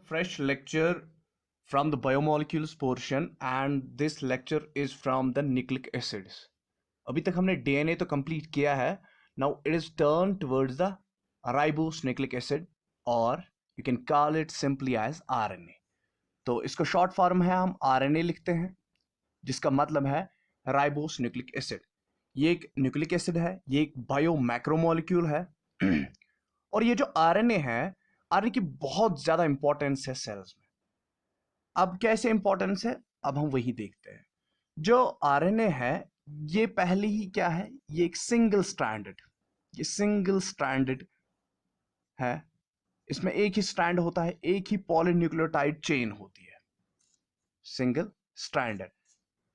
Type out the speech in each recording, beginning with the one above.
fresh lecture from the biomolecules portion, and this lecture is from the nucleic acids. अभी तक हमने DNA तो complete किया है. Now it is turned towards the ribose nucleic acid, or you can call it simply as RNA. तो इसको short form है, हम RNA लिखते हैं, जिसका मतलब है राइबोस न्यूक्लिक एसिड. ये एक न्यूक्लिक एसिड है, ये एक बायो मैक्रोमोलिक्यूल है. और ये जो आरएनए है, आरएनए की बहुत ज्यादा इंपॉर्टेंस है सेल्स में. अब कैसे इंपॉर्टेंस है, अब हम वही देखते हैं. जो आरएनए है, ये पहले ही क्या है, ये एक सिंगल स्ट्रैंडेड है. इसमें एक ही स्ट्रैंड होता है, एक ही पॉलीन्यूक्लियोटाइड चेन होती है, सिंगल स्ट्रैंडेड.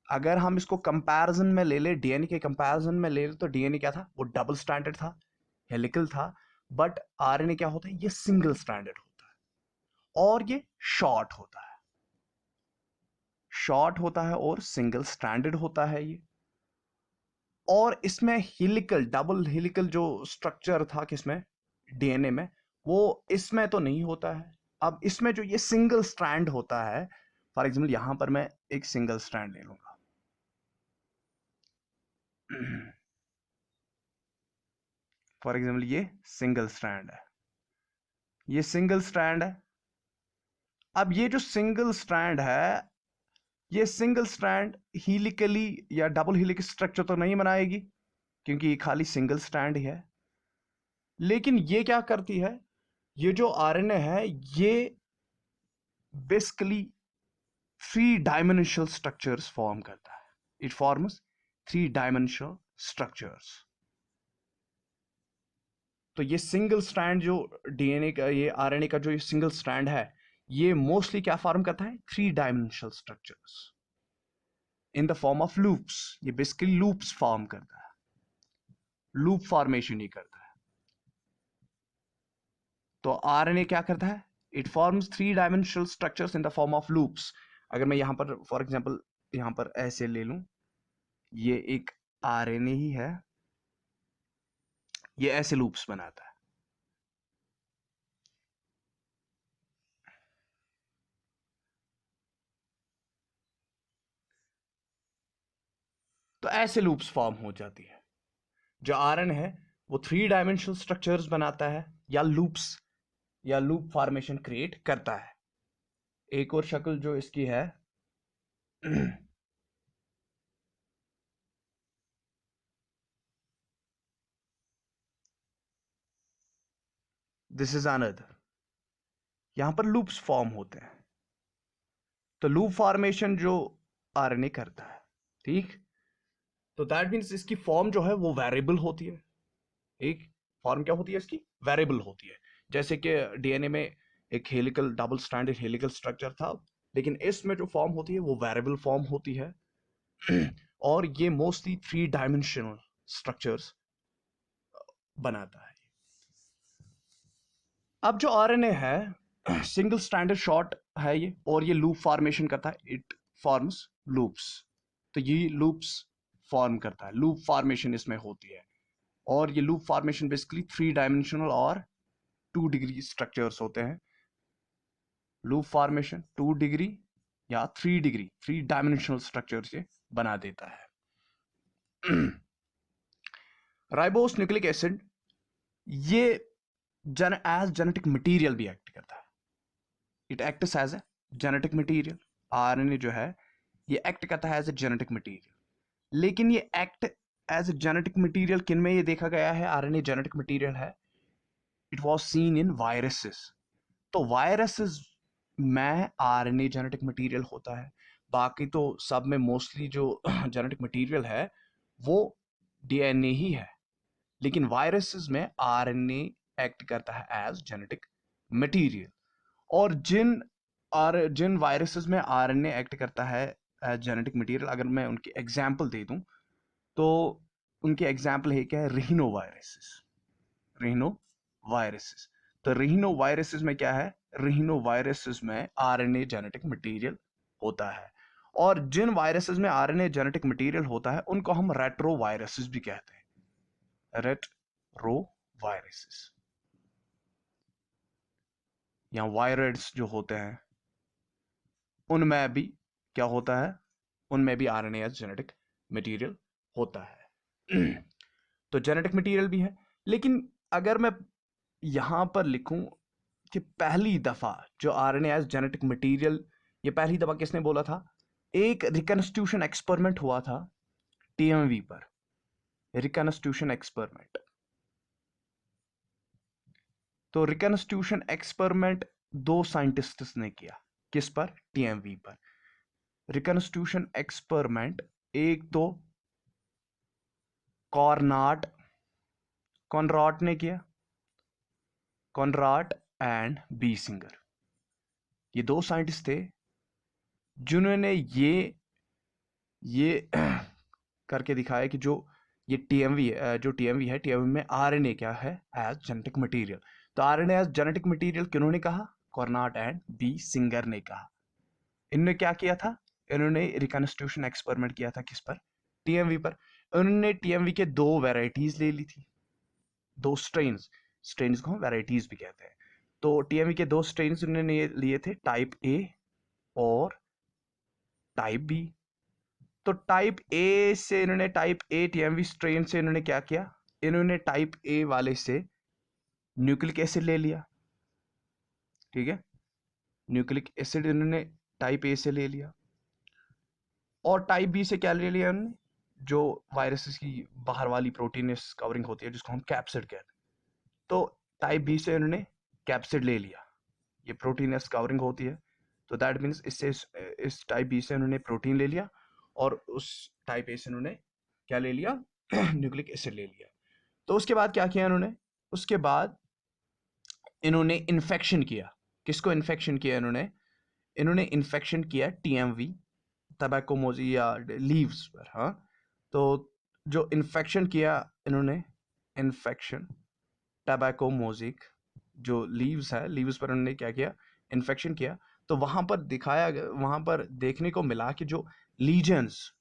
अगर हम इसको कंपैरिजन में ले ले, डीएनए के कंपैरिजन में ले ले, तो डीएनए क्या था, वो डबल स्ट्रैंडेड था, हेलिकल था. बट आरएनए क्या होता है, ये सिंगल स्ट्रैंडेड होता है, और ये शॉर्ट होता है और सिंगल स्ट्रैंडेड होता है ये. और इसमें हेलिकल, डबल हेलिकल जो स्ट्रक्चर था किसमें, डीएनए में, वो इसमें तो नहीं होता है. अब इसमें जो ये सिंगल स्ट्रैंड होता है, फॉर एग्जाम्पल यहां पर मैं एक सिंगल स्ट्रैंड ले लूंगा. फॉर एग्जाम्पल ये सिंगल स्ट्रैंड है, ये सिंगल स्ट्रैंड है. अब ये जो सिंगल स्ट्रैंड है, ये सिंगल स्ट्रैंड हीलिकली या डबल हेलिकल स्ट्रक्चर तो नहीं बनाएगी, क्योंकि ये खाली सिंगल स्ट्रैंड ही है. लेकिन ये क्या करती है, ये जो आरएनए है, ये बेसिकली 3 डायमेंशनल स्ट्रक्चर्स फॉर्म करता है. It forms 3 dimensional structures. तो ये सिंगल स्ट्रैंड जो डीएनए का, ये आरएनए का जो ये सिंगल स्ट्रैंड है, ये मोस्टली क्या फॉर्म करता है, 3 dimensional structures in the form of loops. ये बेसिकली लूप्स फॉर्म करता है, लूप फॉर्मेशन ही करता है. तो आरएनए क्या करता है, it forms 3 dimensional structures in the form of loops. अगर मैं यहां पर फॉर एग्जांपल यहां पर ऐसे ले लूं, ये एक आरएनए ही है, ये ऐसे लूप्स बनाता है. तो ऐसे लूप्स फॉर्म हो जाती है. जो आरएनए है वो 3 डायमेंशनल स्ट्रक्चर्स बनाता है, या लूप्स या लूप फॉर्मेशन क्रिएट करता है. एक और शक्ल जो इसकी है, दिस इज अनदर. यहां पर लूप्स फॉर्म होते हैं. तो लूप फॉर्मेशन जो आरएनए करता है, ठीक. तो दैट मीन्स इसकी फॉर्म जो है वो वेरिएबल होती है. एक फॉर्म क्या होती है इसकी, वेरिएबल होती है. जैसे कि डीएनए में एक helical, double stranded helical structure था, लेकिन इसमें जो फॉर्म होती है वो वेरिएबल फॉर्म होती है. और ये मोस्टली 3 डायमेंशनल स्ट्रक्चर्स बनाता है. अब जो आरएनए है, सिंगल स्ट्रैंडेड शॉर्ट है ये, और ये लूप फॉर्मेशन करता है, इट फॉर्म्स लूप्स. तो ये लूप्स फॉर्म करता है, लूप फॉर्मेशन इसमें होती है. और ये लूप फॉर्मेशन बेसिकली 3 डायमेंशनल और 2 डिग्री स्ट्रक्चर्स होते हैं. लूप फॉर्मेशन 2 डिग्री या 3 डिग्री, 3 डायमेंशनल स्ट्रक्चर्स ये बना देता है. राइबोस न्यूक्लिक एसिड ये एज जेनेटिक मटेरियल भी एक्ट करता है. It acts as a genetic material. RNA जो है ये एक्ट करता है एज ए जेनेटिक मटेरियल. लेकिन ये act as a genetic material किन में ये देखा गया है, आरएनए जेनेटिक मटेरियल है, it was seen in viruses. तो वायरसेस में आरएनए जेनेटिक मटेरियल होता है. बाकी तो सब में मोस्टली जो जेनेटिक मटेरियल है वो डीएनए ही है. लेकिन वायरसेस में आरएनए एक्ट करता है एज जेनेटिक मटेरियल. और जिन वायरसेस में आरएनए एक्ट करता है एज जेनेटिक मटेरियल, अगर मैं उनकी एग्जांपल दे दूं, तो उनके एग्जांपल है क्या है, रिहिनो वायरसेस. तो रिहिनो वायरसेस में क्या है, रिहिनो वायरसेस में आरएनए जेनेटिक मटेरियल होता है. और जिन वायरसेस में आरएनए जेनेटिक मटेरियल होता है उनको हम रेट्रो वायरसेस भी कहते हैं, रेट्रो वायरसेस. या वायरस जो होते हैं उनमें भी क्या होता है, उनमें भी आरएनए एज जेनेटिक मटेरियल होता है। तो जेनेटिक मटेरियल भी है। लेकिन अगर मैं यहां पर लिखूं कि पहली दफा जो आरएनए एज जेनेटिक मटेरियल, ये पहली दफा किसने बोला था? एक रिकंस्टिट्यूशन एक्सपेरिमेंट हुआ था टीएमवी पर, रिकंस्टिट्यूशन एक्सपेरिमेंट। तो रिकंस्टिट्यूशन एक्सपेरिमेंट दो साइंटिस्ट्स ने किया, किस पर? टीएमवी पर। रिकंस्टिट्यूशन एक्सपेरिमेंट एक तो कॉर्नाट कॉनराट ने किया, कॉनराट एंड बी सिंगर। ये दो साइंटिस्ट थे जिन्होंने ये करके दिखाया कि जो ये टीएमवी है, जो टीएमवी है, टीएमवी में आरएनए क्या है? As genetic material. तो आरएनए एज जेनेटिक मटेरियल किन्होंने कहा? कॉर्नाट एंड बी सिंगर ने कहा। इन्होंने क्या किया था? इन्होंने रिकंस्टिट्यूशन एक्सपेरिमेंट किया था, किस पर? टीएमवी पर। उन्होंने टीएमवी के दो वेराइटीज ले ली थी, दो स्ट्रेन्स। स्ट्रेन्स को हम वेराइटीज भी कहते हैं। तो टीएमवी के दो स्ट्रेन्स उन्होंने लिए थे, टाइप ए और टाइप बी। तो टाइप ए से इन्होंने, टाइप ए टीएमवी स्ट्रेन से इन्होंने क्या किया? इन्होंने टाइप ए वाले से न्यूक्लिक एसिड ले लिया, ठीक है? न्यूक्लिक एसिड इन्होंने टाइप ए से ले लिया। और टाइप बी से क्या ले लिया उन्होंने? जो वायरसेस की बाहर वाली प्रोटीनस कवरिंग होती है जिसको हम कैप्सिड कहते हैं। तो टाइप बी से उन्होंने कैप्सिड ले लिया, ये प्रोटीनस कवरिंग होती है। तो दैट मीन्स इससे इस टाइप बी से उन्होंने प्रोटीन ले लिया और उस टाइप ए से उन्होंने क्या ले लिया? न्यूक्लिक एसिड ले लिया। तो उसके बाद क्या किया इन्होंने? उसके बाद इन्होंने इन्फेक्शन किया। किसको इन्फेक्शन किया इन्होंने? इन्होंने इन्फेक्शन किया टीएमवी, टबैकोमोजी या लीव्स पर। हाँ, तो जो इन्फेक्शन किया इन्होंने, इन्फेक्शन टबैकोमोजिक जो लीव्स है, लीव्स पर उन्होंने क्या किया? इन्फेक्शन किया। तो वहां पर दिखाया, वहां पर देखने को मिला कि जो लीजन्स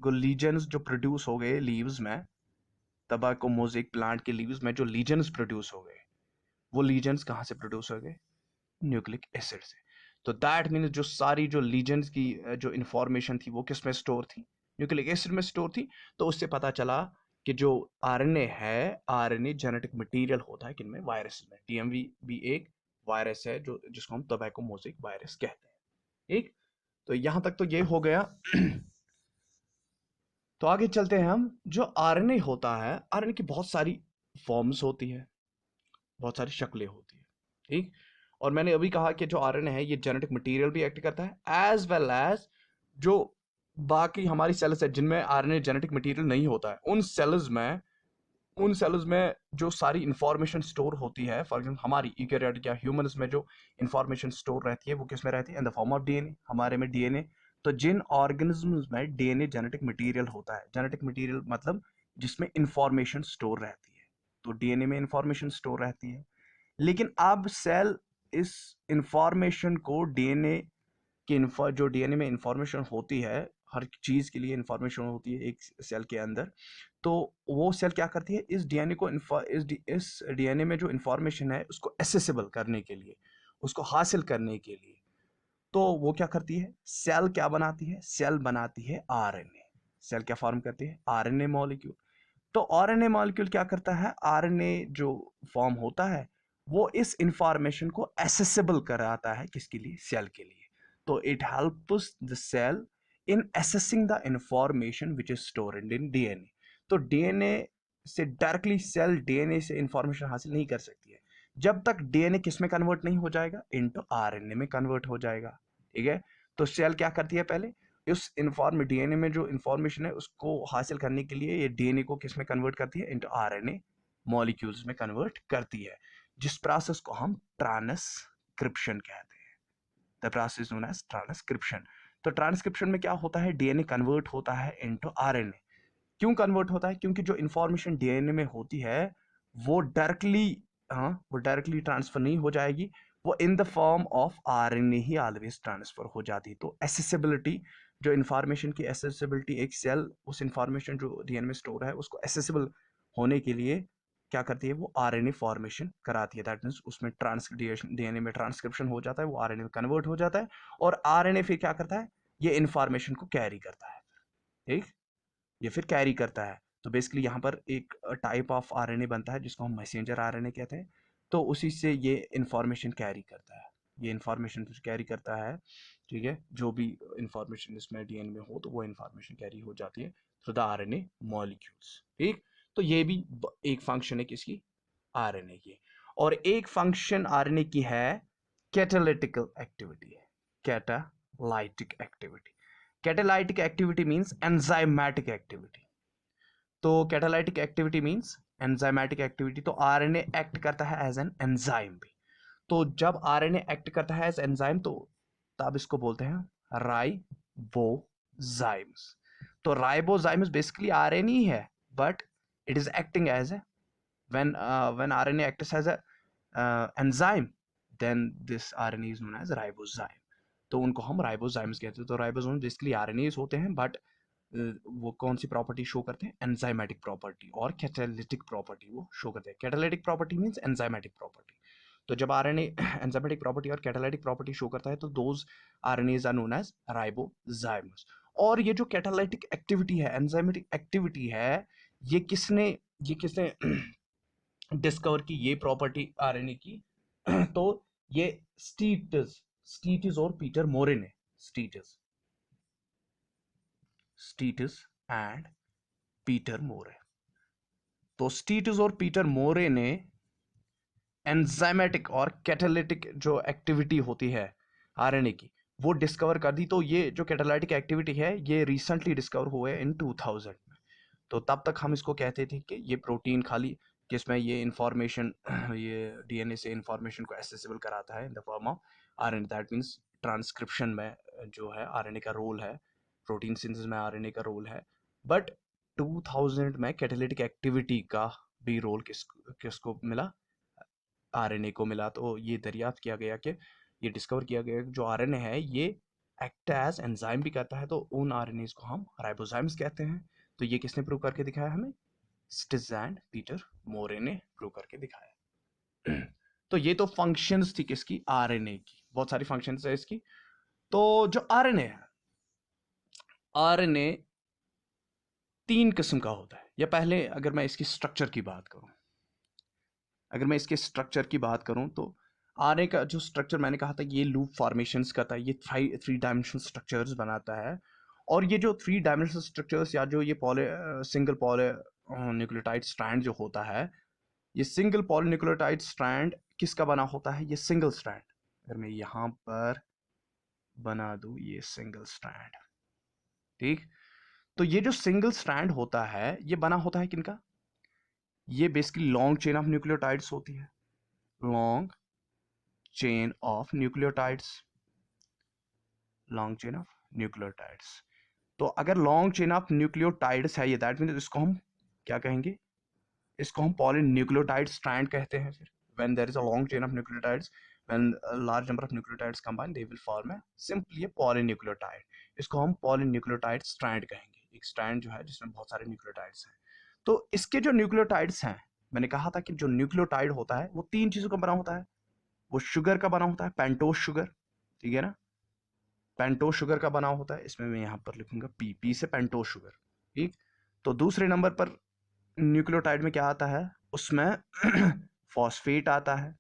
जो प्रोड्यूस हो गए लीव्स में, टबैकोमोजिक प्लांट के लीव्स में जो लीजन्स प्रोड्यूस हो गए, वो लीजन्स कहाँ से प्रोड्यूस हो गए? न्यूक्लिक एसिड से। तो दैट मीन्स जो सारी जो लीजेंड्स की जो इंफॉर्मेशन थी वो किस में स्टोर थी? न्यूक्लिक एसिड में स्टोर थी। तो उससे पता चला कि जो आरएनए है, आरएनए जेनेटिक मटेरियल होता है किनमें? वायरस में। टीएमवी भी एक वायरस है जो जिसको हम टोबैकोमोजिक वायरस कहते हैं, ठीक? तो यहां तक तो ये हो गया। तो आगे चलते हैं हम। जो आरएनए होता है, आरएनए की बहुत सारी फॉर्म्स होती है, बहुत सारी शक्लें होती है, ठीक? और मैंने अभी कहा कि जो आरएनए है ये जेनेटिक मटेरियल भी एक्ट करता है, एज वेल एज जो बाकी हमारी सेल्स है जिनमें आरएनए जेनेटिक मटेरियल नहीं होता है, उन सेल्स में जो सारी इंफॉर्मेशन स्टोर होती है, फॉर एग्जाम्पल हमारी यूकेरियोटिक या ह्यूमंस में जो इंफॉर्मेशन स्टोर रहती है वो किस में रहती है? In the form of DNA. हमारे में डीएनए। तो जिन ऑर्गेनिज्म्स में डीएनए जेनेटिक मटेरियल होता है, जेनेटिक मटेरियल मतलब जिसमें इंफॉर्मेशन स्टोर रहती है, तो डीएनए में इंफॉर्मेशन स्टोर रहती है। लेकिन अब सेल इस इंफॉर्मेशन को डीएनए के जो डीएनए में इंफॉर्मेशन होती है, हर चीज के लिए इंफॉर्मेशन होती है एक सेल के अंदर, तो वो सेल क्या करती है? इस डीएनए को इस डीएनए में जो इंफॉर्मेशन है उसको एसेसिबल करने के लिए, उसको हासिल करने के लिए, तो वो क्या करती है? सेल क्या बनाती है? सेल बनाती है आरएनए। सेल क्या फॉर्म करती है? RNA molecule. तो आरएनए मॉलिक्यूल क्या करता है? आरएनए जो फॉर्म होता है वो इस इंफॉर्मेशन को एसेसिबल कराता है, किसके लिए? सेल के लिए। तो it helps the cell in accessing the information which is stored in DNA. तो डीएनए से डायरेक्टली सेल डीएनए से इंफॉर्मेशन हासिल नहीं कर सकती है जब तक डीएनए किस में कन्वर्ट नहीं हो जाएगा? इनटू आरएनए में कन्वर्ट हो जाएगा, ठीक है? तो सेल क्या करती है? पहले उस डीएनए में जो इंफॉर्मेशन है उसको हासिल करने के लिए ये डीएनए को किस में कन्वर्ट करती है? इनटू आरएनए मॉलिक्यूल्स में कन्वर्ट करती है, जिस प्रोसेस को हम ट्रांसक्रिप्शन कहते हैं। The process known as transcription. तो ट्रांसक्रिप्शन में क्या होता है? डीएनए कन्वर्ट होता है इनटू आरएनए। क्यों कन्वर्ट होता है? क्योंकि जो इंफॉर्मेशन डीएनए में होती है वो डायरेक्टली, हाँ, वो डायरेक्टली ट्रांसफर नहीं हो जाएगी, वो in the form of RNA he always transfer हो जाती है। तो एसेसिबिलिटी, जो इंफॉर्मेशन की एसेसिबिलिटी, एक सेल उस इंफॉर्मेशन जो डीएनए में स्टोर है उसको एसेसिबल होने के लिए क्या करती है, वो आरएनए फॉर्मेशन कराती है। दैट मीन्स उसमें ट्रांसक्रिप्शन, डीएनए में ट्रांसक्रिप्शन हो जाता है, वो आरएनए में कन्वर्ट हो जाता है, और आरएनए फिर क्या करता है, ये इंफॉर्मेशन को कैरी करता है। ठीक, ये फिर कैरी करता है। तो बेसिकली यहाँ पर एक टाइप ऑफ आरएनए बनता है जिसको हम मैसेंजर आरएनए कहते हैं। तो उसी से ये इंफॉर्मेशन कैरी करता है, ये इंफॉर्मेशन कैरी करता है। ठीक है, जो भी इंफॉर्मेशन इसमें डीएनए में हो तो वो इंफॉर्मेशन कैरी हो जाती है थ्रू द आरएनए मॉलिक्यूल्स। ठीक, तो ये भी एक फंक्शन है किसकी, आरएनए की। और एक फंक्शन आरएनए की है कैटालिटिकल एक्टिविटी है, catalytic activity. Catalytic activity means enzymatic activity. तो catalytic activity means enzymatic activity. तो आरएनए एक्ट करता है एज एन एंजाइम भी। तो जब आरएनए एक्ट करता है एज एंजाइम तो तब इसको बोलते हैं राइबोजाइम्स। तो राइबोजाइम्स बेसिकली आरएनए ही है, but it is acting as a when RNA acts as a enzyme, then this RNA is known as ribozyme. तो उनको हम राइबोजाइम्स कहते हैं। तो राइबोजाइम्स बेसिकली आरएनएस होते हैं, बट वो कौन सी प्रॉपर्टी शो करते हैं, एंजाइमेटिक प्रॉपर्टी और कैटालिटिक प्रॉपर्टी वो शो करते हैं। Catalytic property means enzymatic property. तो जब आरएनए एंजाइमेटिक प्रॉपर्टी और कैटालिटिक प्रॉपर्टी शो करता है तो those RNAs are known as ribozymes. और ये जो कैटालिटिक एक्टिविटी है, एंजाइमेटिक एक्टिविटी है, ये किसने डिस्कवर की ये प्रॉपर्टी आरएनए की तो ये स्टीटिस और पीटर मोरे ने, स्टीटिस एंड पीटर मोरे। तो स्टीटिस और पीटर मोरे ने एंजाइमेटिक और कैटालिटिक जो एक्टिविटी होती है आरएनए की वो डिस्कवर कर दी। तो ये जो कैटालाइटिक एक्टिविटी है ये रिसेंटली डिस्कवर हुए इन 2000 में। तो तब तक हम इसको कहते थे कि ये प्रोटीन खाली जिसमें ये इंफॉर्मेशन ये डीएनए से इंफॉर्मेशन को एक्सेसिबल कराता है in the form of RNA. That means transcription में जो है आरएनए का रोल है, प्रोटीन सिंथेसिस में आरएनए का रोल है। बट 2000 में कैटालिटिक एक्टिविटी का भी रोल किसको मिला, आरएनए को मिला। तो ये दरियाफ्त किया गया कि ये डिस्कवर किया गया कि जो आरएनए है ये एक्ट एज एंजाइम भी करता है। तो उन आरएनएस को हम राइबोजाइम्स कहते हैं। तो ये किसने प्रूव करके दिखाया हमें, स्टिट्ज एंड पीटर मोरे ने प्रूव करके दिखाया। तो ये तो फंक्शंस थी किसकी, आरएनए की। बहुत सारी फंक्शंस है इसकी। तो जो आरएनए है, आरएनए 3 किस्म का होता है। या पहले अगर मैं इसकी स्ट्रक्चर की बात करूं, तो आरएनए का जो स्ट्रक्चर मैंने कहा था ये लूप फॉर्मेशंस का था, ये 3 डायमेंशनल स्ट्रक्चर्स बनाता है। और ये जो 3 डायमेंशनल स्ट्रक्चर्स या जो ये सिंगल पॉली न्यूक्लियोटाइड स्ट्रैंड जो होता है, ये सिंगल पॉलीन्यूक्लियोटाइड स्ट्रैंड किसका बना होता है, ये सिंगल स्ट्रैंड। अगर मैं यहां पर बना दूं ये सिंगल स्ट्रैंड, ठीक। तो ये जो सिंगल स्ट्रैंड होता है ये बना होता है किनका, ये basically long chain of nucleotides होती है, long chain of nucleotides, long chain of nucleotides. तो अगर लॉन्ग चेन ऑफ न्यूक्लियोटाइड्स है ये, दैट मींस इसको हम क्या कहेंगे, इसको हम पॉलीन्यूक्लियोटाइड स्ट्रैंड कहते हैं। फिर when there is a long chain of nucleotides, when a large number of nucleotides combine, they will form a simply a polynucleotide. इसको हम पॉलीन्यूक्लियोटाइड स्ट्रैंड कहेंगे, एक स्ट्रैंड जो है जिसमें बहुत सारे न्यूक्लियोटाइड्स हैं। तो इसके जो न्यूक्लियोटाइड्स हैं, मैंने कहा था कि जो न्यूक्लियोटाइड होता है वो 3 चीजों का बना होता है। वो शुगर का बना होता है, पेंटोज शुगर, ठीक है ना, पेंटोज शुगर का बना होता है। इसमें मैं यहाँ पर लिखूंगा पी से पेंटोज शुगर, ठीक। तो दूसरे नंबर पर न्यूक्लियोटाइड में क्या आता है, उसमें फॉस्फेट आता है,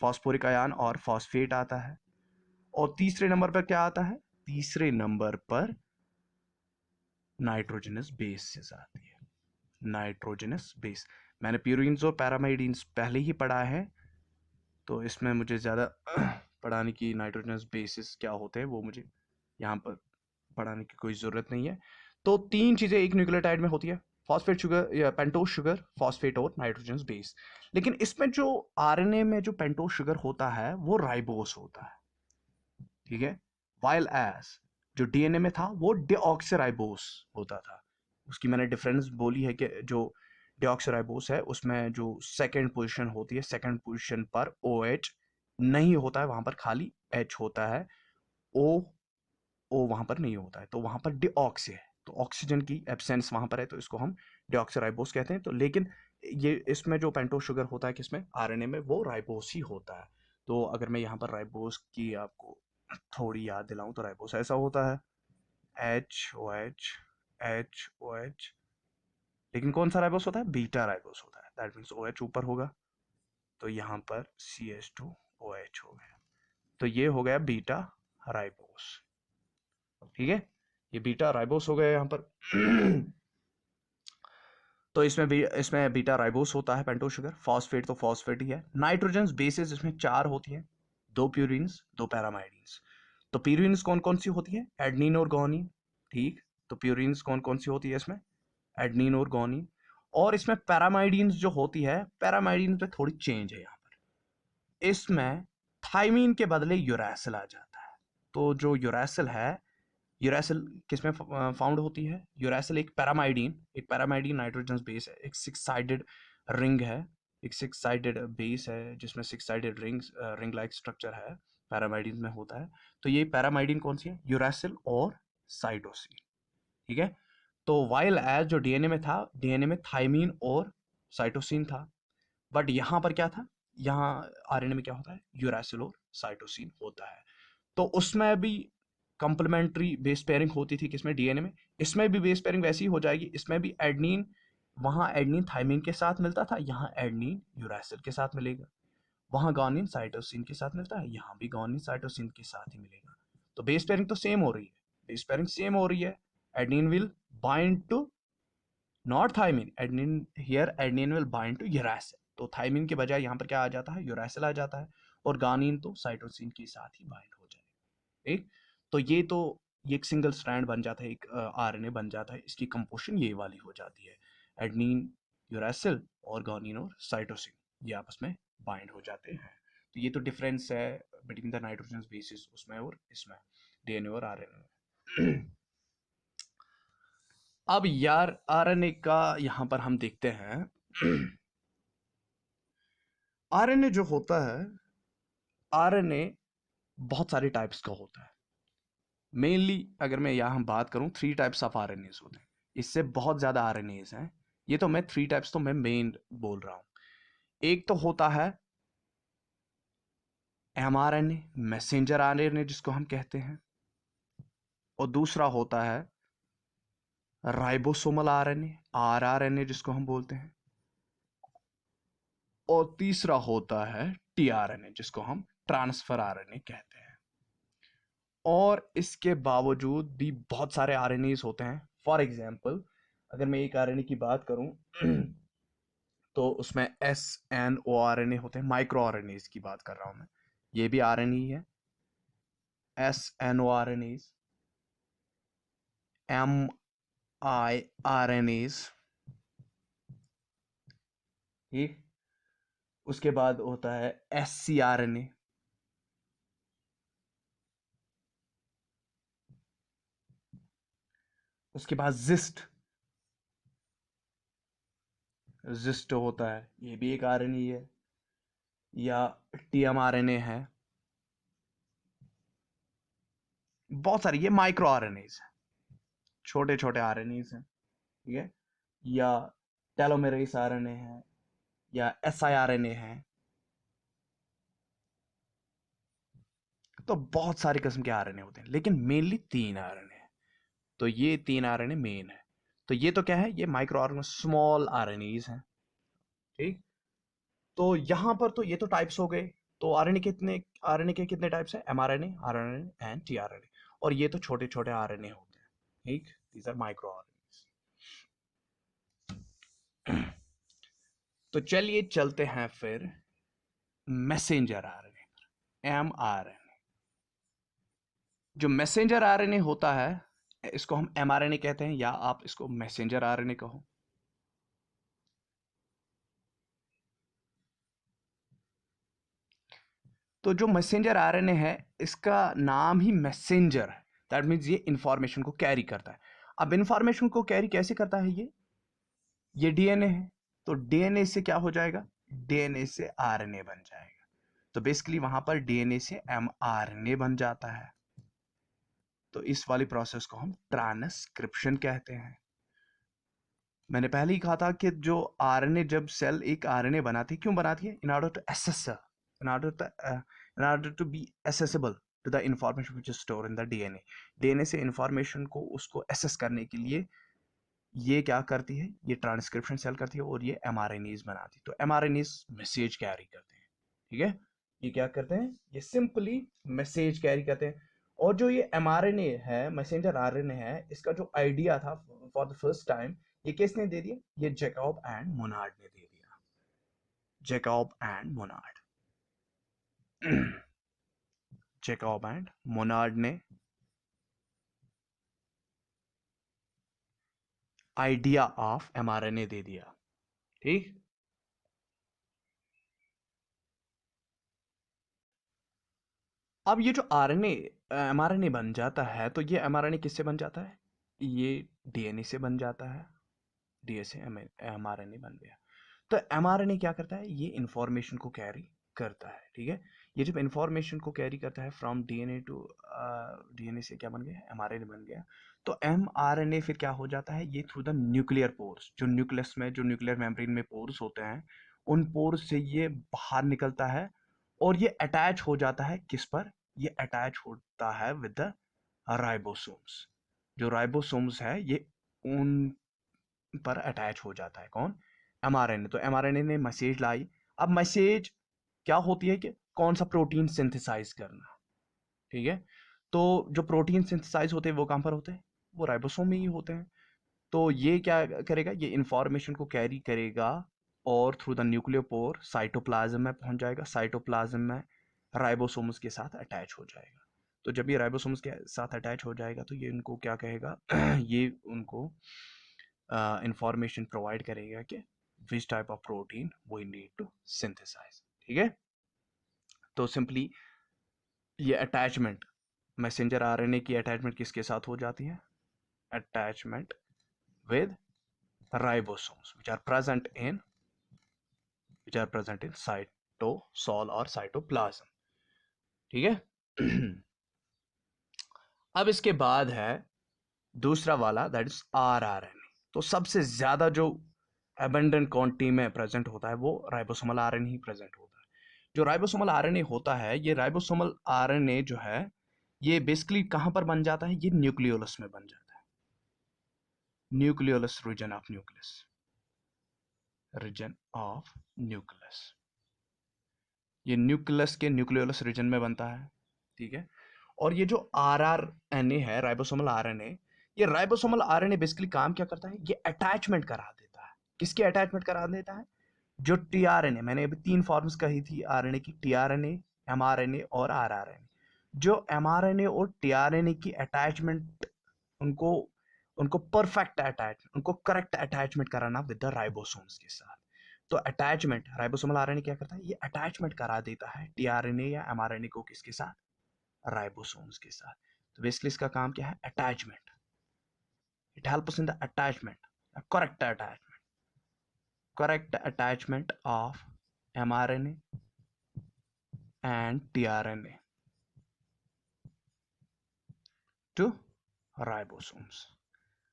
फॉस्फोरिक आयन और फॉस्फेट आता है। और तीसरे नंबर पर क्या आता है, तीसरे नंबर पर नाइट्रोजनस बेसेस आती है, नाइट्रोजनस बेस। मैंने प्यूरिन्स और पैरामाइडिन्स पहले ही पढ़ा है, तो इसमें मुझे ज़्यादा पढ़ाने की, नाइट्रोजनस बेसिस क्या होते हैं वो मुझे यहाँ पर पढ़ाने की कोई ज़रूरत नहीं है। तो 3 चीज़ें एक न्यूक्लियोटाइड में होती है, फॉस्फेट शुगर या पेंटोज शुगर, फॉस्फेट और नाइट्रोजनस बेस। लेकिन इसमें जो आरएनए में जो पेंटोज शुगर होता है वो राइबोस होता है, ठीक है। वाइल एज जो डीएनए में था वो डीऑक्सीराइबोस होता था। उसकी मैंने डिफरेंस बोली है कि जो डीऑक्सीराइबोस है उसमें जो सेकंड पोजीशन होती है, सेकंड पोजीशन पर OH नहीं होता है, वहां पर खाली H होता है, O वहां पर नहीं होता है, तो वहां पर डीऑक्सी है। तो ऑक्सीजन की एब्सेंस वहां पर है, तो इसको हम डीऑक्सीराइबोस कहते हैं। तो लेकिन ये इसमें जो पेंटोस शुगर होता है किसमें, आरएनए में, वो राइबोस ही होता है। तो अगर मैं यहाँ पर राइबोस की आपको थोड़ी याद दिलाऊं तो राइबोस ऐसा होता है, H O H, H O H, लेकिन कौन सा राइबोस होता है, बीटा राइबोस होता है। दैट मीन्स ओ एच ऊपर होगा, तो यहाँ पर C H two O H हो गया, तो ये हो गया बीटा राइबोस। ठीक है, ये बीटा राइबोस हो गया यहाँ पर। तो इसमें बीटा राइबोस होता है पेंटोस शुगर। फॉस्फेट तो फॉस्फेट ही है। नाइट्रोजन बेसिस इसमें 4 होती हैं, 2 प्यूरिन्स 2 पैरामाइडिन्स। तो प्यूरिन्स कौन कौन सी होती है, एडनिन और गोनिन। ठीक, तो प्यूरिन्स कौन कौन सी होती है इसमें, एडनिन और गोनिन। और इसमें पैरामाइडिन्स जो होती है, पैरामाइडिन पे थोड़ी चेंज है यहाँ पर। इसमें थाइमीन के बदले यूरैसिल आ जाता है। तो जो यूरैसिल है, यूरैसिल किसमें फाउंड होती है, यूरैसिल एक पैरामाइडिन नाइट्रोजन बेस है, एक 6 साइडेड रिंग है, एक 6 साइडेड बेस है जिसमें 6 साइडेड रिंग लाइक स्ट्रक्चर है, पैरामाइडिन में होता है। तो ये पैरामाइडिन कौन सी है, यूरैसिल और साइटोसिन। ठीक है, तो वाइल एज जो डीएनए में था, डीएनए में थाइमीन और साइटोसिन था, बट यहाँ पर क्या था, यहाँ आरएनए में क्या होता है, यूरैसिल और साइटोसिन होता है। तो उसमें भी कंप्लीमेंट्री बेस पेयरिंग होती थी किसमें, डीएनए में। इसमें भी बेस पेयरिंग वैसी ही हो जाएगी। इसमें भी एडनिन, वहां एडनिन थाइमिन के साथ मिलता था, यहाँ एडनिन यूरैसिल के साथ मिलेगा। वहां गानिन साइटोसिन के साथ मिलता है, यहाँ भी गानिन साइटोसिन के साथ ही मिलेगा। तो बेस पेयरिंग तो सेम हो रही है, बेस पेयरिंग सेम हो रही है। Adenine will bind to not thymine, adenine here adenine will bind to uracil. तो थाइमिन के बजाय यहाँ पर क्या आ जाता है, यूरैसिल आ जाता है, और गानिन तो साइटोसिन के साथ ही बाइंड हो जाएगा। ठीक, तो ये एक सिंगल स्ट्रैंड बन जाता है, एक आरएनए बन जाता है। इसकी कंपोजिशन ये वाली हो जाती है, एडनिन यूरैसिल और गानिन और साइटोसिन ये आपस में बाइंड हो जाते हैं। तो ये तो डिफरेंस है बिटवीन द नाइट्रोजन बेसिस उसमें और इसमें, डीएनए और आरएनए में। अब यार आरएनए का यहां पर हम देखते हैं। आरएनए जो होता है, आरएनए बहुत सारे टाइप्स का होता है। मेनली अगर मैं यहाँ बात करूं, 3 टाइप्स ऑफ आरएनएस होते हैं। इससे बहुत ज्यादा आरएनएस हैं, ये तो मैं 3 टाइप्स तो मैं मेन बोल रहा हूं। एक तो होता है एमआरएनए, मैसेंजर आरएनए जिसको हम कहते हैं, और दूसरा होता है राइबोसोमल आरएनए, आरआरएनए जिसको हम बोलते हैं, और तीसरा होता है टीआरएनए जिसको हम ट्रांसफर आरएनए कहते हैं। और इसके बावजूद भी बहुत सारे आरएनएस होते हैं। फॉर एग्जांपल अगर मैं एक आरएनए की बात करूं, तो उसमें एस एन ओ आरएनए होते हैं, माइक्रो आरएनए की बात कर रहा हूं मैं, ये भी आरएनए ही है। S N O RNA, M I RNA, ठीक, उसके बाद होता है एस सी आरएनए, उसके बाद जिस्ट होता है, ये भी एक आरएनए है, या टीएमआरएनए है। बहुत सारी ये माइक्रो आरएनए है, छोटे छोटे आरएनए हैं। ठीक है, या टेलोमेरेस आरएनए है, या एसआईआरएनए है। तो बहुत सारी किस्म के आरएनए होते हैं, लेकिन मेनली 3 आरएनए है। तो ये 3 आरएनए मेन है। तो ये तो क्या है, ये माइक्रो आरएनए, स्मॉल आरएनएस हैं। ठीक, तो यहां पर तो ये तो टाइप्स हो गए। तो आरएनए के कितने टाइप्स हैं, एमआरएनए, आरएनए एंड टीआरएनए। और ये तो छोटे छोटे आरएनए होते हैं। ठीक, दीज आर माइक्रो आरएनए। तो चलिए चलते हैं फिर मैसेंजर आरएनए, एमआरएनए। जो मैसेंजर आरएनए होता है, इसको हम एमआरएनए कहते हैं, या आप इसको मैसेंजर आरएनए कहो। तो जो मैसेंजर आरएनए है, इसका नाम ही मैसेंजर है। दैट मीन्स ये इंफॉर्मेशन को कैरी करता है। अब इंफॉर्मेशन को कैरी कैसे करता है ये डीएनए है, तो डीएनए से क्या हो जाएगा, डीएनए से आरएनए बन जाएगा। तो बेसिकली वहां पर डीएनए से एमआरएनए बन जाता है। तो इस वाली प्रोसेस को हम ट्रांसक्रिप्शन कहते हैं। मैंने पहले ही कहा था कि जो आरएनए, जब सेल एक आरएनए बनाती है, क्यों बनाती है? In order to access, in order to be accessible to the information which is store in the DNA. DNA से इंफॉर्मेशन को उसको एसेस करने के लिए ये क्या करती है? ये ट्रांसक्रिप्शन सेल करती है और ये एमआरएनएज बनाती है। तो एमआरएनएज मैसेज कैरी करते हैं, ठीक है? ये क्या करते हैं? ये सिंपली मैसेज कैरी करते हैं। और जो ये एमआरएनए है, मैसेंजर आरएनए है, इसका जो आइडिया था फॉर द फर्स्ट टाइम, ये किसने दे दिया? ये जैकब एंड मोनार्ड ने दे दिया। Jacob and Monod Jacob and Monod ने आइडिया ऑफ एमआरएनए दे दिया, ठीक? अब ये जो आरएनए एमआरएनए बन जाता है, तो ये एमआरएनए किससे बन जाता है? ये डीएनए से बन जाता है। डीएनए से एमआरएनए बन गया। तो एमआरएनए क्या करता है? ये इंफॉर्मेशन को कैरी करता है, ठीक है? ये जब इंफॉर्मेशन को कैरी करता है फ्रॉम डीएनए टू डीएनए से क्या बन गया? एमआरएनए बन गया। तो एमआरएनए फिर क्या हो जाता है? ये थ्रू द न्यूक्लियर पोर्स, जो न्यूक्लियस में, जो न्यूक्लियर मेम्ब्रेन में पोर्स होते हैं, उन पोर्स से ये बाहर निकलता है और ये अटैच हो जाता है किस पर? ये अटैच होता है विद द राइबोसोम्स। जो राइबोसोम्स है ये उन पर अटैच हो जाता है। कौन? एमआरएनए। तो एमआरएनए ने मैसेज लाई। अब मैसेज क्या होती है कि कौन सा प्रोटीन सिंथेसाइज करना, ठीक है? तो जो प्रोटीन सिंथेसाइज होते हैं वो कहाँ पर होते हैं? वो राइबोसोम में ही होते हैं। तो ये क्या करेगा? ये इंफॉर्मेशन को कैरी करेगा और थ्रू द न्यूक्लियोपोर साइटोप्लाज्म में पहुंच जाएगा। साइटोप्लाज्म में राइबोसोम्स के साथ अटैच हो जाएगा। तो जब ये राइबोसोम्स के साथ अटैच हो जाएगा तो ये उनको क्या कहेगा? ये उनको इंफॉर्मेशन प्रोवाइड करेगा कि which type of protein we need to synthesise, ठीक है? तो सिंपली ये अटैचमेंट, मैसेंजर आरएनए की अटैचमेंट किसके साथ हो जाती है? Attachment with ribosomes which are present in cytosol और cytoplasm, ठीक है? अब इसके बाद है दूसरा वाला, दैट इज आरआरएनए। तो सबसे ज्यादा जो एबंडेंट क्वांटिटी में प्रेजेंट होता है वो राइबोसोमल आरएनए ही प्रेजेंट होता है। जो राइबोसोमल आरएनए होता है, ये राइबोसोमल आरएनए जो है, ये बेसिकली कहां पर बन जाता है? ये न्यूक्लियोलस में बन जाता है। Nucleolus region of nucleus, region of nucleus, ये न्यूक्लियस के न्यूक्लियोलस रीजन में बनता है, ठीक है? और ये जो आरआरएनए है, राइबोसोमल आरएनए, ये राइबोसोमल आरएनए बेसिकली काम क्या करता है? ये अटैचमेंट करा देता है। किसकी अटैचमेंट करा देता है? जो टीआरएनए, मैंने अभी 3 फॉर्म्स कही थी आरएनए की, टीआरएनए, एमआरएनए और आरआरएनए। जो एमआरएनए और टीआरएनए की अटैचमेंट, उनको उनको परफेक्ट अटैच, उनको करेक्ट अटैचमेंट कराना विद द राइबोसोम्स के साथ। तो अटैचमेंट, राइबोसोमल आरएनए क्या करता है? ये अटैचमेंट करा देता है टीआरएनए या एमआरएनए को, किसके साथ? राइबोसोम्स के साथ। तो बेसिकली इसका काम क्या है? Attachment. It helps in the attachment, correct attachment, correct attachment of mRNA and tRNA to ribosomes।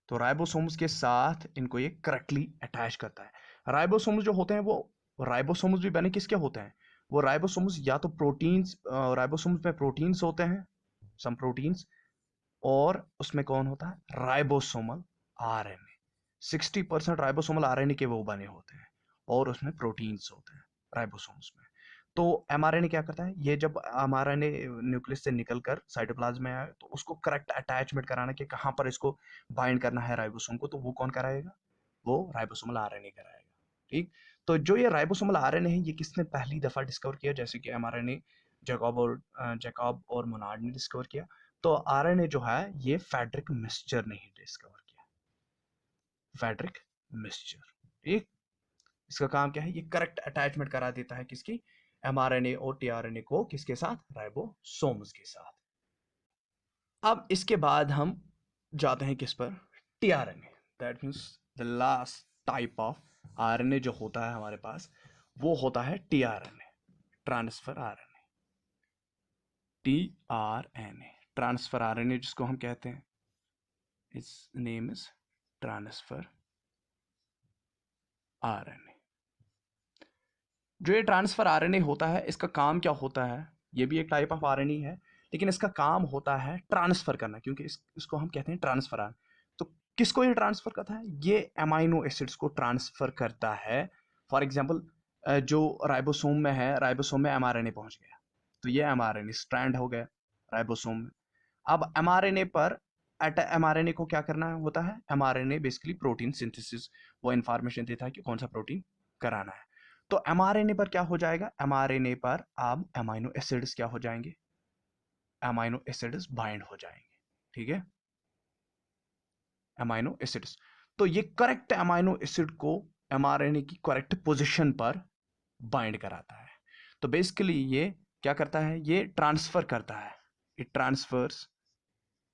तो राइबोसोम्स के साथ इनको ये करेक्टली अटैच करता है। राइबोसोम्स जो होते हैं वो, राइबोसोम्स भी बने किसके होते हैं? वो राइबोसोम्स या तो प्रोटीन्स, राइबोसोम्स में प्रोटीन्स होते हैं, सम प्रोटीन्स, और उसमें कौन होता है? Ribosomal RNA. 60% राइबोसोमल आरएनए के वो बने होते हैं और उसमें प्रोटीन्स होते हैं राइबोसोम्स में। तो एमआरएनए क्या करता है? ये जब एमआरएनए न्यूक्लियस से निकलकर साइटोप्लाज्म में आए तो उसको करेक्ट अटैचमेंट कराना कि कहाँ पर इसको बाइंड करना है राइबोसोम को, तो वो कौन कराएगा? वो राइबोसोमल आरएनए कराएगा, ठीक? तो जो ये राइबोसोमल आरएनए है, ये किसने पहली दफा डिस्कवर किया? जैसे कि एमआरएनए जैकब और मोनार्ड ने डिस्कवर किया। तो आरएनए जो है ये फेडरिक मिस्चर ने ही डिस्कवर किया, फेडरिक मिस्चर, ठीक? इसका काम क्या है? ये करेक्ट अटैचमेंट करा देता है किसकी? एमआरएनए और टीआरएनए को, किसके साथ? राइबोसोम्स के साथ। अब इसके बाद हम जाते हैं किस पर? TRNA. That means the last type of RNA जो होता है हमारे पास, वो होता है tRNA, transfer RNA. TRNA, transfer RNA जिसको हम कहते हैं, it's name is transfer RNA. जो ये ट्रांसफर आरएनए होता है, इसका काम क्या होता है? ये भी एक टाइप ऑफ आरएनए है, लेकिन इसका काम होता है ट्रांसफर करना, क्योंकि इसको हम कहते हैं ट्रांसफर आर। तो किसको ये ट्रांसफर करता है? ये अमाइनो एसिड्स को ट्रांसफर करता है। फॉर एग्जाम्पल, जो राइबोसोम में है, राइबोसोम में एमआरएनए पहुंच गया, तो ये एमआरएनए स्ट्रैंड हो गया राइबोसोम में। अब एमआरएनए पर एमआरएनए को क्या करना होता है? एमआरएनए बेसिकली प्रोटीन सिंथेसिस, वो इंफॉर्मेशन देता है कि कौन सा प्रोटीन कराना है। तो एमआरएनए पर क्या हो जाएगा? एमआरएनए पर अब अमाइनो एसिड्स क्या हो जाएंगे? अमाइनो एसिड्स बाइंड हो जाएंगे, ठीक है, अमाइनो एसिड्स। तो ये करेक्ट अमाइनो एसिड को एमआरएनए की करेक्ट पोजीशन पर बाइंड कराता है। तो बेसिकली ये क्या करता है? ये ट्रांसफर करता है, इट ट्रांसफर्स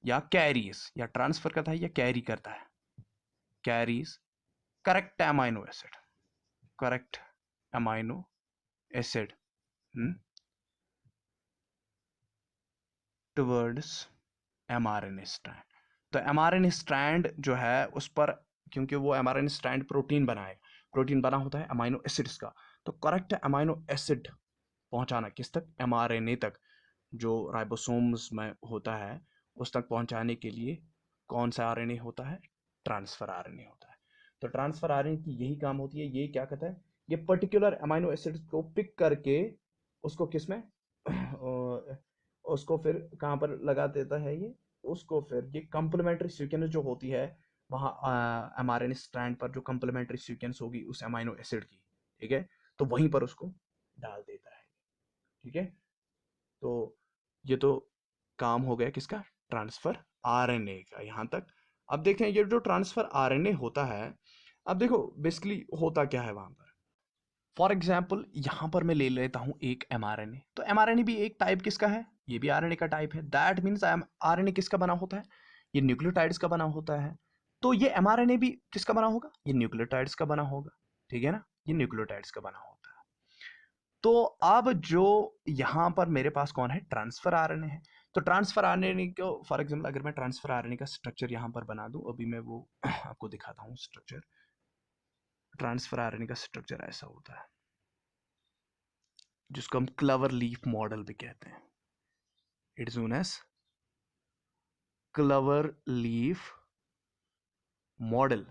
या कैरीज, या ट्रांसफर करता है या कैरी करता है, carries correct amino acid, correct amino acid towards mRNA strand. तो एमआरएनए स्ट्रैंड जो है उस पर, क्योंकि वो एमआरएनए स्ट्रैंड प्रोटीन बनाएगा, प्रोटीन बना होता है अमाइनो एसिड्स का, तो करेक्ट अमाइनो एसिड पहुंचाना किस तक? एमआरएनए तक, जो राइबोसोम्स में होता है उस तक पहुंचाने के लिए कौन सा आरएनए होता है? ट्रांसफर आरएनए होता है। तो ट्रांसफर आरएनए की यही काम होती है। ये क्या कहता है? ये पर्टिकुलर अमाइनो एसिड को पिक करके उसको किस में उसको फिर कहाँ पर लगा देता है ये? उसको फिर ये कंप्लीमेंट्री सीक्वेंस जो होती है वहाँ एमआरएनए स्ट्रैंड पर, जो कंप्लीमेंट्री सीक्वेंस होगी उस अमाइनो एसिड की, ठीक है, तो वहीं पर उसको डाल देता है, ठीक है। तो ये तो काम हो गया किसका? ट्रांसफर आरएनए का, यहां तक। अब देखें ये जो ट्रांसफर आरएनए होता है, अब देखो बेसिकली होता क्या है वहां पर। फॉर एग्जाम्पल यहां पर मैं ले लेता हूं एक एमआरएनए, तो एमआरएनए भी एक टाइप किसका है? ये भी आरएनए का टाइप है। दैट मीन्स आरएनए किसका बना होता है? ये न्यूक्लियोटाइड्स का बना होता है। तो ये एमआरएनए भी किसका बना होगा? ये न्यूक्लियोटाइड्स का बना होगा, ठीक है ना, ये न्यूक्लियोटाइड्स का बना होता है। तो अब जो यहाँ पर मेरे पास कौन है? ट्रांसफर आरएनए है। तो ट्रांसफर आरएनए को, फॉर एग्जांपल अगर मैं ट्रांसफर आरएनए का स्ट्रक्चर यहाँ पर बना दूं, अभी मैं वो आपको दिखाता हूँ स्ट्रक्चर। ट्रांसफर आरएनए का स्ट्रक्चर ऐसा होता है, जिसको हम क्लवर लीफ मॉडल भी कहते हैं। It is known as clover leaf model.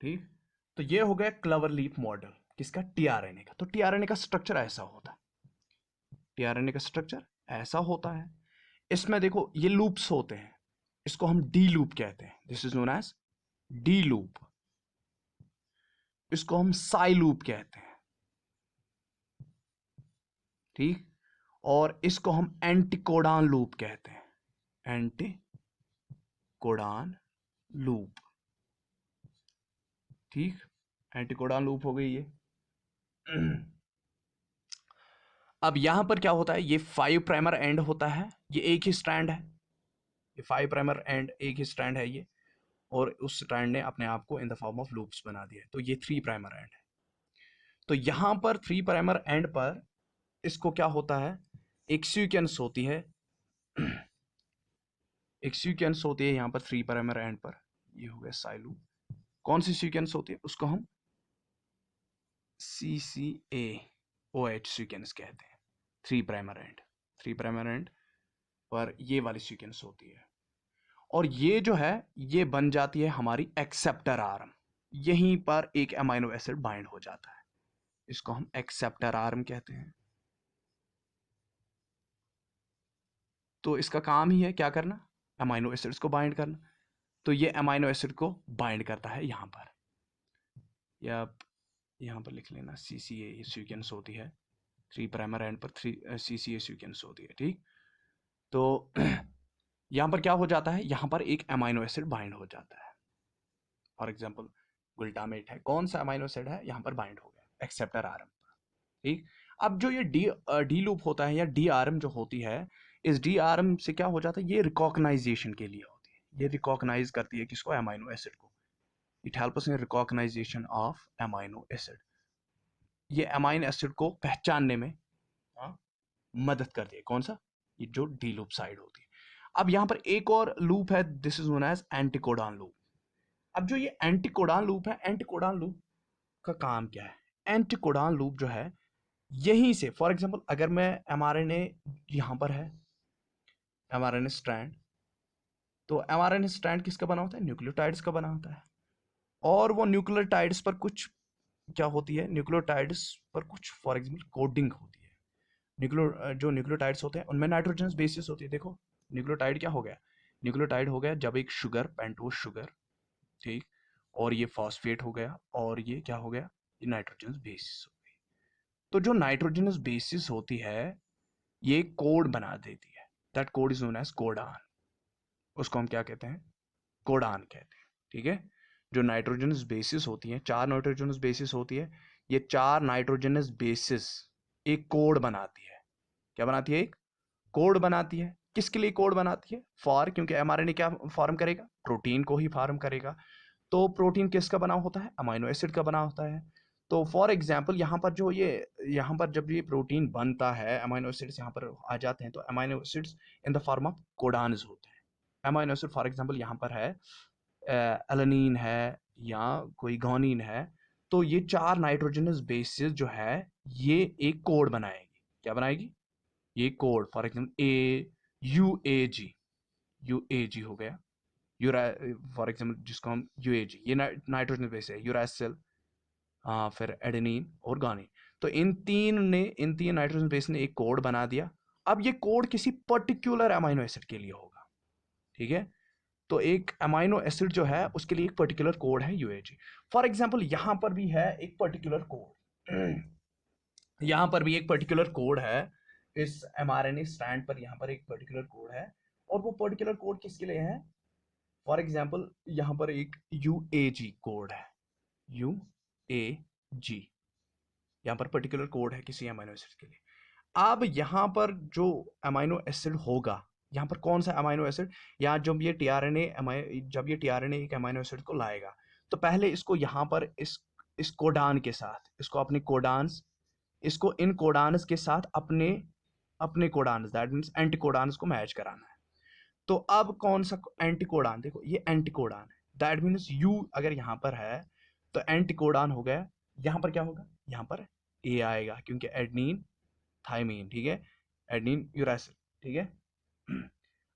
ठीक, तो ये हो गया क्लवर लीफ मॉडल किसका? टीआरएनए का। तो टीआरएनए का स्ट्रक्चर ऐसा होता है, टीआरएनए का स्ट्रक्चर ऐसा होता है। इसमें देखो ये लूप्स होते हैं, इसको हम डी लूप कहते हैं, this is known as D loop. इसको हम साई लूप कहते हैं, ठीक। और इसको हम एंटीकोडान लूप कहते हैं, एंटीकोडान लूप, ठीक। एंटीकोडान लूप हो गई ये। अब यहां पर क्या होता है? ये 5 प्राइमर एंड होता है, ये एक ही स्ट्रैंड है, ये 5 प्राइमर एंड एक ही स्ट्रैंड है ये, और उस स्ट्रैंड ने अपने आप को in the form of loops बना दिया है। तो ये 3 प्राइमर एंड है। तो यहां पर 3 प्राइमर एंड पर इसको क्या होता है? एक सीक्वेंस होती है, एक सीक्वेंस होती है यहां पर 3 प्राइमर एंड पर। ये हो गया साइलू। कौन सी सीक्वेंस होती है? उसको हम CCAOH सीक्वेंस कहते हैं। 3 प्राइमर एंड, 3 प्राइमर एंड पर ये वाली सीक्वेंस होती है, और ये जो है ये बन जाती है हमारी एक्सेप्टर आर्म। यहीं पर एक अमाइनो एसिड बाइंड हो जाता है, इसको हम एक्सेप्टर आर्म कहते हैं। तो इसका काम ही है क्या करना? अमाइनो एसिड्स को बाइंड करना। तो ये अमाइनो एसिड को बाइंड करता है यहाँ पर, या आप यहाँ पर लिख लेना CCA सीक्वेंस होती है, 3 प्राइमर एंड पर 3 CCA सीक्वेंस होती है, ठीक। तो यहाँ पर क्या हो जाता है? यहाँ पर एक अमाइनो एसिड बाइंड हो जाता है। फॉर एग्जाम्पल ग्लूटामेट है, कौन सा अमाइनो एसिड है यहाँ पर बाइंड हो गया? एक्सेप्टर आर्म, ठीक। अब जो ये डी लूप होता है या डीआरएम जो होती है, इस डीआरएम से क्या हो जाता है, ये रिकॉग्नाइजेशन के लिए होती है, ये रिकॉग्नाइज करती है किसको, अमाइनो एसिड को। It helps in recognisation of amino acid, ये अमाइनो एसिड को पहचानने में मदद करती है। कौन सा, ये जो डी लूप साइड होती है। अब यहां पर एक और लूप है, this is known as anticodon loop. अब जो ये एंटीकोडॉन लूप है, एंटीकोडॉन लूप का काम क्या है? एंटीकोडॉन लूप जो है, यहीं से फॉर एग्जांपल अगर मैं एमआरएनए यहां पर है, एमआरएनए स्ट्रैंड, तो एमआरएनए स्ट्रैंड किसका बना होता है, न्यूक्लियोटाइड्स का बना होता है। और वो न्यूक्लियोटाइड्स पर कुछ क्या होती है, न्यूक्लियोटाइड्स पर कुछ फॉर एग्जांपल कोडिंग होती है। जो न्यूक्लियोटाइड्स होते हैं उनमें नाइट्रोजनस बेसिस होती है। देखो न्यूक्लियोटाइड क्या हो गया, न्यूक्लियोटाइड हो गया जब एक शुगर, पेंटोज शुगर, ठीक, और ये फॉस्फेट हो गया, और ये क्या हो गया, ये नाइट्रोजनस बेसिस हो गई। तो जो नाइट्रोजनस बेसिस होती है, ये कोड बना देती है, that code is known as codon. उसको हम क्या कहते हैं, कोडान कहते हैं। ठीक है, जो नाइट्रोजनस बेसिस होती है, 4 नाइट्रोजनस बेसिस होती है, ये 4 नाइट्रोजनस बेसिस एक कोड बनाती है। क्या बनाती है, एक कोड बनाती है। किसके लिए कोड बनाती है, फॉर, क्योंकि एमआरएनए क्या फॉर्म करेगा, प्रोटीन को ही फॉर्म करेगा। तो प्रोटीन किसका बना होता है, अमाइनो एसिड का बना होता है। तो फॉर एग्जांपल यहाँ पर जो ये, यहाँ पर जब ये प्रोटीन बनता है, अमाइनो एसिड्स यहाँ पर आ जाते हैं, तो amino acids in the form of codons होते हैं। अमाइनो एसिड फॉर एग्जांपल यहाँ पर है एलानीन है या कोई गॉनिन है, तो ये 4 नाइट्रोजनस बेसिस जो है, ये एक कोड बनाएगी। क्या बनाएगी, ये code, for example U A जी हो गया, यूरा, फॉर एग्जांपल जिसको हम यूएजी, ये नाइट्रोजन बेस है, यूरासिल, फिर एडेनिन और गानिन। तो इन तीन नाइट्रोजन बेस ने एक कोड बना दिया। अब ये कोड किसी पर्टिकुलर अमाइनो एसिड के लिए होगा। ठीक है, तो एक अमाइनो एसिड जो है उसके लिए एक पर्टिकुलर कोड है यूएजी। फॉर एग्जांपल यहां पर भी है एक पर्टिकुलर कोड, यहां पर भी एक पर्टिकुलर कोड है, इस एमआरएनए स्ट्रैंड पर यहां पर एक पर्टिकुलर कोड है, और वो पर्टिकुलर कोड किसके लिए है, फॉर एग्जाम्पल यहां पर एक UAG कोड है, UAG, यहां पर पर्टिकुलर कोड है किसी अमाइनो एसिड के लिए। अब यहां पर जो अमाइनो एसिड होगा, यहां पर कौन सा अमाइनो एसिड, या जब ये टीआरएनए एक अमाइनो एसिड को लाएगा, तो पहले इसको यहां पर इस कोडान के साथ, इसको अपने कोडान्स, इसको इन कोडान्स के साथ अपने अपने codons, that means anti codons को मैच कराना है। तो अब कौन सा एंटीकोडान, देखो ये एंटीकोडान है, दैट मीन्स यू अगर यहां पर है तो एंटीकोडान हो गया। यहां पर क्या होगा, यहां पर ए आएगा, क्योंकि एडनीन थाइमीन, ठीक है, एडनीन यूरासिल, ठीक है।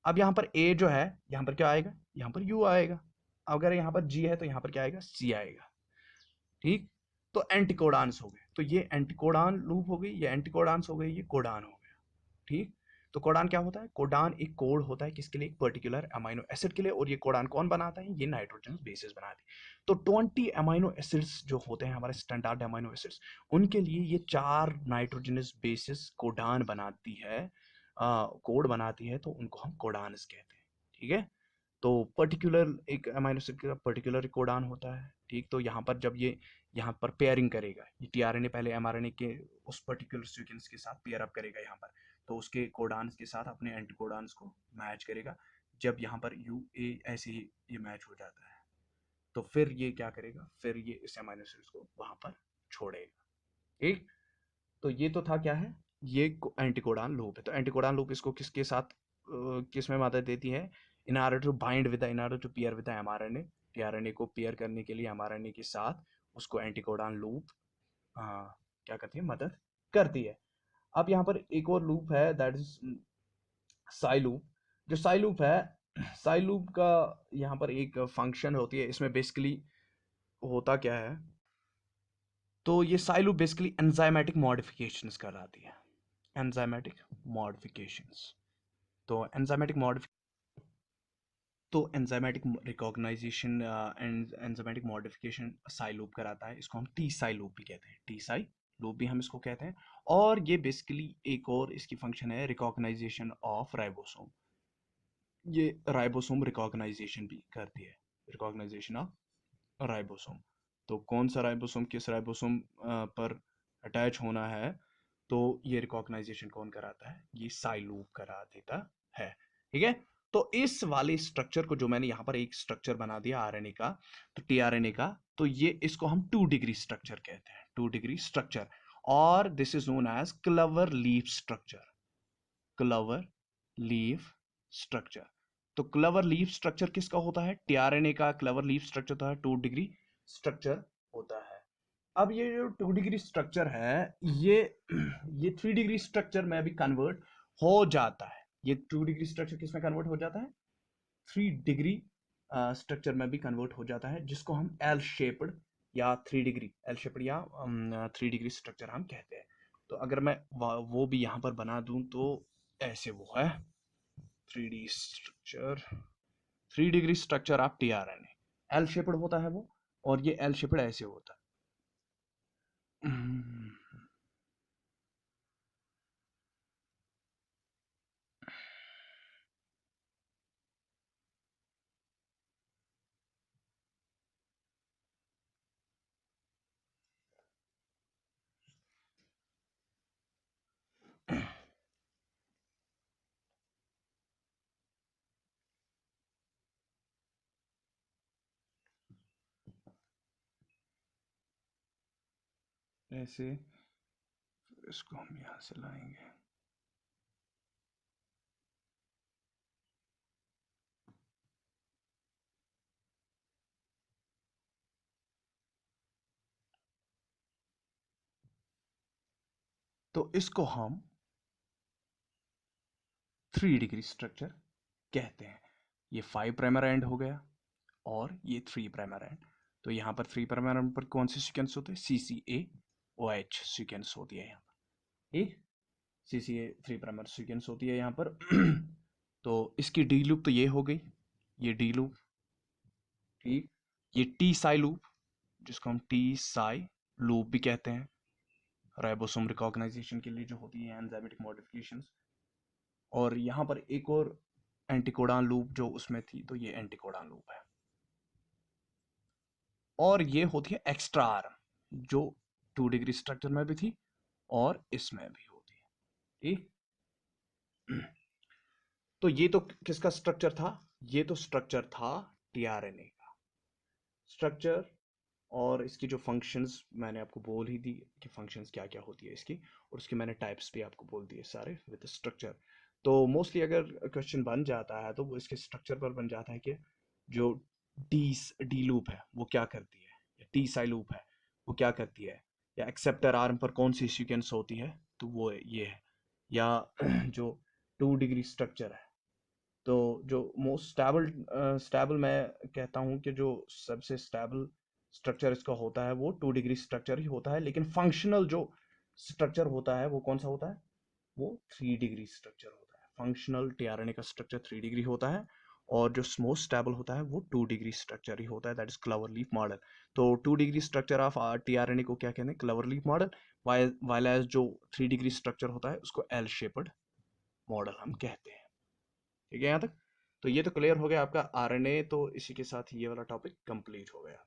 अब यहां पर ए जो है, यहां पर क्या आएगा, यहां पर यू आएगा। अगर यहां पर जी है तो यहां पर क्या आएगा, सी आएगा। ठीक, तो एंटीकोडान्स हो गए, तो ये एंटीकोडान लूप हो गई, ये एंटीकोडान्स हो गई, ये कोडान हो गया। ठीक, तो कोडान क्या होता है, कोडान एक कोड होता है किसके लिए, एक पर्टिकुलर अमाइनो एसिड के लिए, और ये कोडान कौन बनाता है, ये नाइट्रोजन बेसिस बनाती है। तो 20 अमाइनो एसिड्स जो होते हैं हमारे स्टैंडर्ड अमाइनो एसिड्स, उनके लिए ये 4 नाइट्रोजनस बेसिस कोडान बनाती है, कोड बनाती है, तो उनको हम कोडान्स कहते हैं। ठीक है, तो पर्टिकुलर एक अमाइनो एसिड का पर्टिकुलर कोडान होता है। ठीक, तो यहाँ पर जब ये यहाँ पर पेयरिंग करेगा, ये टीआरएनए पहले एमआरएनए के उस पर्टिकुलर सीक्वेंस के साथ पेयर अप करेगा यहाँ पर, तो उसके कोडान्स के साथ अपने एंटी कोडान्स को मैच करेगा। जब यहाँ पर यू ए ऐसे ही ये मैच हो जाता है, तो फिर ये क्या करेगा, फिर ये इस अमाइनो एसिड को वहां पर छोड़ेगा। ठीक, तो ये तो था क्या है, ये एंटीकोडान लूप है। तो एंटीकोडान लूप इसको किसके साथ किस में मदद देती है, in order to bind with in order to pair with mRNA, tRNA को पेयर करने के लिए एमआरएनए के साथ उसको एंटीकोडान लूप क्या करती है, मदद करती है। अब यहाँ पर एक और लूप है, दैट इज साई लूप। जो साई लूप है, साई लूप का यहाँ पर एक फंक्शन होती है, इसमें बेसिकली होता क्या है, तो ये psi loop basically enzymatic modifications कराती है, एंजाइमेटिक मॉडिफिकेशंस। तो enzymatic recognisation and enzymatic modification psi loop कराता है, इसको हम टी साई लूप भी कहते हैं, टी साई लूप भी हम इसको कहते हैं। और ये बेसिकली एक और इसकी फंक्शन है रिकॉग्नाइजेशन ऑफ राइबोसोम, ये राइबोसोम रिकॉग्नाइजेशन भी करती है, रिकॉग्नाइजेशन ऑफ राइबोसोम। तो कौन सा राइबोसोम किस राइबोसोम पर अटैच होना है, तो ये रिकॉग्नाइजेशन कौन कराता है? ये साई लूप करा देता है। ठीक है, तो इस वाले स्ट्रक्चर को जो मैंने यहाँ पर एक स्ट्रक्चर बना दिया आरएनए का, तो टीआरएनए का, तो ये इसको हम 2 डिग्री स्ट्रक्चर कहते हैं, 2 डिग्री स्ट्रक्चर, और this is known as clover leaf structure, clover leaf structure. तो क्लवर लीफ स्ट्रक्चर किसका होता है? टीआरएनए का क्लवर लीफ स्ट्रक्चर होता है 2 डिग्री स्ट्रक्चर होता है। अब ये जो 2 डिग्री स्ट्रक्चर है, ये 3 डिग्री स्ट्रक्चर में भी कन्वर्ट हो जाता है। ये 2 डिग्री स्ट्रक्चर किस में कन्वर्ट हो जाता है? 3 डिग्री स्ट्रक्चर में भी कन्वर्ट हो जाता है, जिसको हम एल शेप्ड या 3 डिग्री एल शेप्ड या 3 डिग्री स्ट्रक्चर हम कहते हैं। तो अगर मैं वो भी यहाँ पर बना दूं तो ऐसे वो है 3D structure, 3 degree structure of tRNA, L shaped होता है वो, और ये एल शेप्ड ऐसे होता है। ऐसे, इसको हम यहां से लाएंगे। तो इसको हम 3 डिग्री स्ट्रक्चर कहते हैं। ये 5 प्राइमर एंड हो गया और ये 3 प्राइमर एंड। तो यहाँ पर 3 प्राइमर एंड पर कौन से सीक्वेंस होते हैं? CCA-OH सीक्वेंस होती है यहाँ पर, ये CCA 3 प्राइमर सीक्वेंस होती है यहाँ पर। तो इसकी डी लूप तो ये हो गई, ये डी लूप, ठीक। ये टी साई लूप, जिसको हम टी साई लूप भी कहते हैं, राइबोसोम रिकॉग्नाइजेशन के लिए जो होती है एंजाइमेटिक मॉडिफिकेशंस। और यहाँ पर एक और एंटीकोडान लूप जो उसमें थी, तो ये एंटीकोडान लूप है। और ये होती है एक्स्ट्रा आर्म, जो 2 डिग्री स्ट्रक्चर में भी थी और इसमें भी होती है, ठीक। तो ये तो किसका स्ट्रक्चर था? ये तो स्ट्रक्चर था टीआरएनए का स्ट्रक्चर। और इसकी जो फंक्शंस मैंने आपको बोल ही दी कि फंक्शंस क्या क्या होती है इसकी, और उसके मैंने टाइप्स भी आपको बोल दिए सारे विद स्ट्रक्चर। तो मोस्टली अगर क्वेश्चन बन जाता है तो वो इसके स्ट्रक्चर पर बन जाता है कि जो डी लूप है वो क्या करती है, या टी साई लूप है वो क्या करती है, या एक्सेप्टर आर्म पर कौन सी सीक्वेंस होती है, तो वो ये है। या जो 2 डिग्री स्ट्रक्चर है, तो जो मोस्ट स्टेबल मैं कहता हूँ कि जो सबसे स्टेबल स्ट्रक्चर इसका होता है वो 2 डिग्री स्ट्रक्चर ही होता है। लेकिन फंक्शनल जो स्ट्रक्चर होता है वो कौन सा होता है? वो 3 डिग्री स्ट्रक्चर होता है। फंक्शनल टीआरएनए का स्ट्रक्चर 3 डिग्री होता है, और जो मोस्ट स्टेबल होता है वो 2 डिग्री स्ट्रक्चर ही होता है, दैट इज क्लवर लीफ मॉडल। तो 2 डिग्री स्ट्रक्चर ऑफ टीआरएनए को क्या कहते हैं? क्लवर लीफ मॉडल। वाइल एज जो 3 डिग्री स्ट्रक्चर होता है उसको एल शेप्ड मॉडल हम कहते हैं। ठीक है यहाँ तक? तो ये तो क्लियर हो गया आपका आरएनए। तो इसी के साथ ये वाला टॉपिक कंप्लीट हो गया।